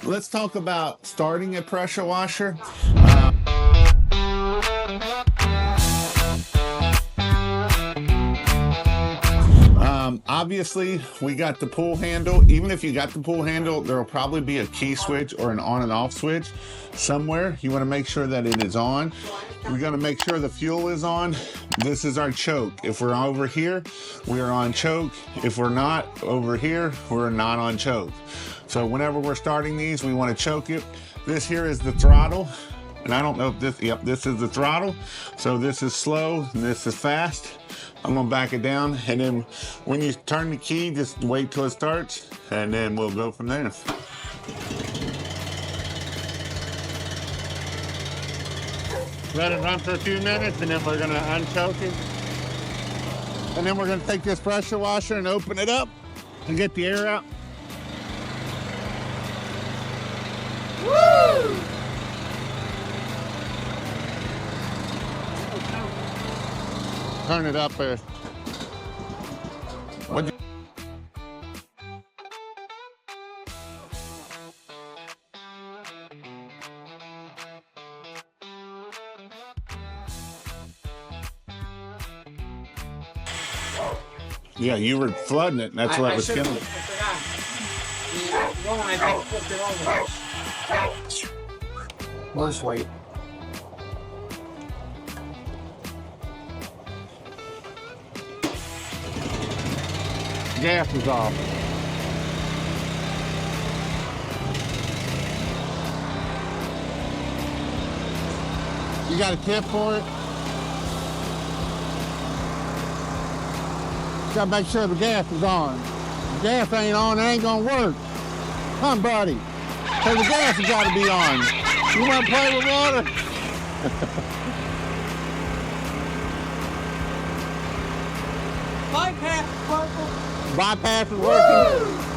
let's talk about starting a pressure washer. Obviously, we got the pull handle. Even if you got the pull handle, there will probably be a key switch or an on and off switch somewhere. You want to make sure that it is on. We're going to make sure the fuel is on. This is our choke. If we're over here, we are on choke. If we're not over here, we're not on choke. So whenever we're starting these, we want to choke it. This here is the throttle. And I don't know if this, yep, this is the throttle. So this is slow and this is fast. I'm gonna back it down, and then when you turn the key, just wait till it starts, and then we'll go from there. Let it run for a few minutes, and then we're gonna unchoke it. And then we're gonna take this pressure washer and open it up and get the air out. Woo! Turn it up there. Yeah, you were flooding it, and that's what was killing it. Let's wait. Gas is off. You got a tip for it? You gotta make sure the gas is on. If the gas ain't on, it ain't gonna work. Come, buddy. So the gas has gotta be on. You wanna play with water? Bypass, purple. Bypass is working. Woo!